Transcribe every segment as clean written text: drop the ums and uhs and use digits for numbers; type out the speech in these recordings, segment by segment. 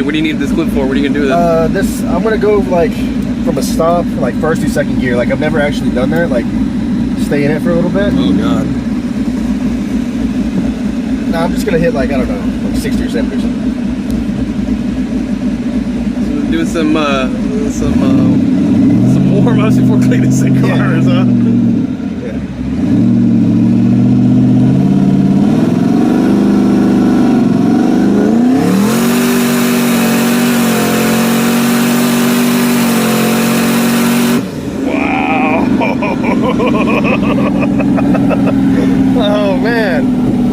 What do you need this clip for? What are you gonna do with this? I'm gonna go like from a stop, like first to second gear. Like I've never actually done that. Like stay in it for a little bit. Oh god. No, I'm just gonna hit like I don't know, like 60 or 70 or something. So doing some warm ups before cleaning some cars, huh? Oh man,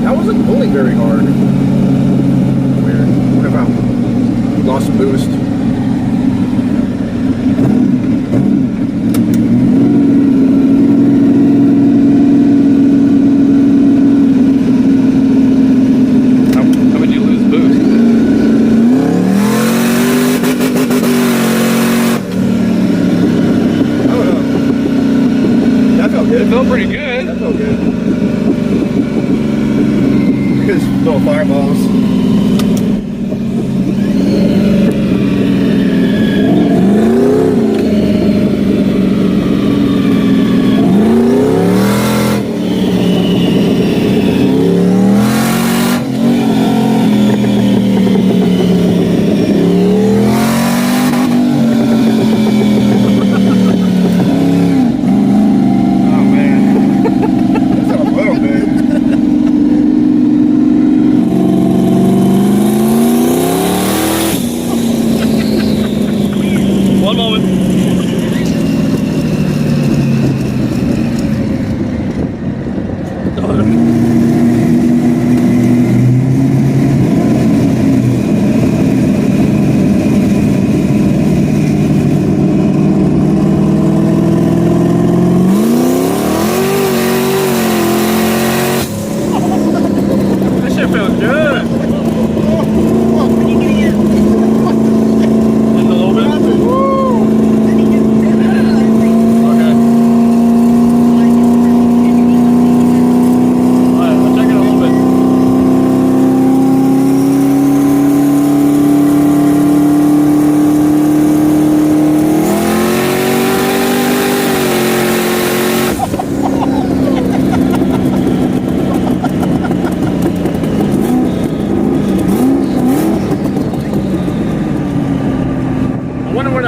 that wasn't pulling very hard. Weird. What if I lost some boost? How would you lose boost? I don't know. That felt good. It felt pretty good. That felt good. Because little fireballs.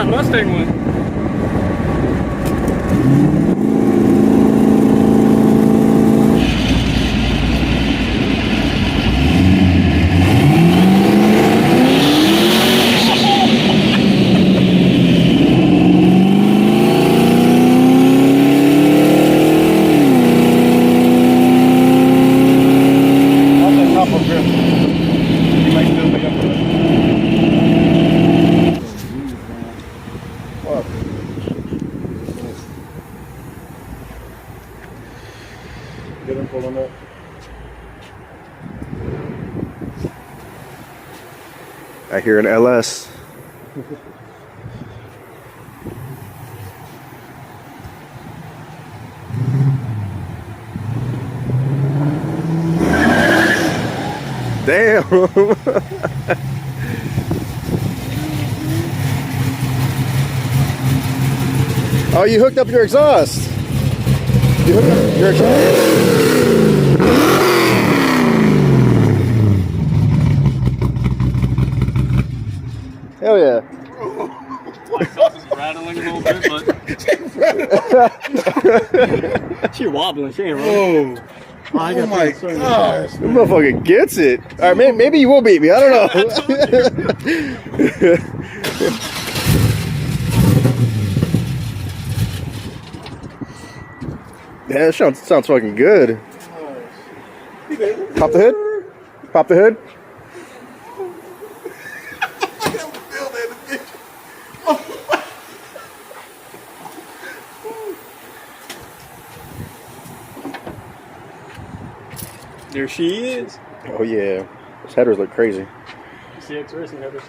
Mustang one. Get him pulling up. I hear an LS. Damn. Oh, you hooked up your exhaust. You hooked up your exhaust. Hell yeah. My exhaust is rattling a little bit, but she wobbling. She ain't rolling. Oh my gosh. That motherfucker gets it. All right, maybe you will beat me. I don't know. Yeah, that sounds fucking good. Pop the hood. Pop the hood. There she is. Oh yeah, those headers look crazy. CX racing headers.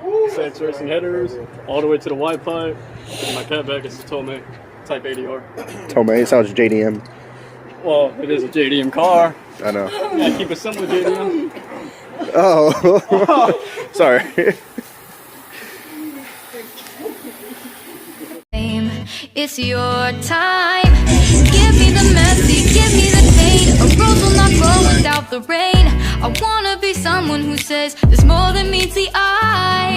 CX racing headers, all the way to the white pipe. And my catback is a Tomei Type 80R. Tomei, it sounds JDM. Well, it is a JDM car. I know. Yeah, keep it simple, JDM. Oh, sorry. It's your time. Give me the messy, give me the pain. A rose will not grow without the rain. I wanna be someone who says there's more than meets the eye.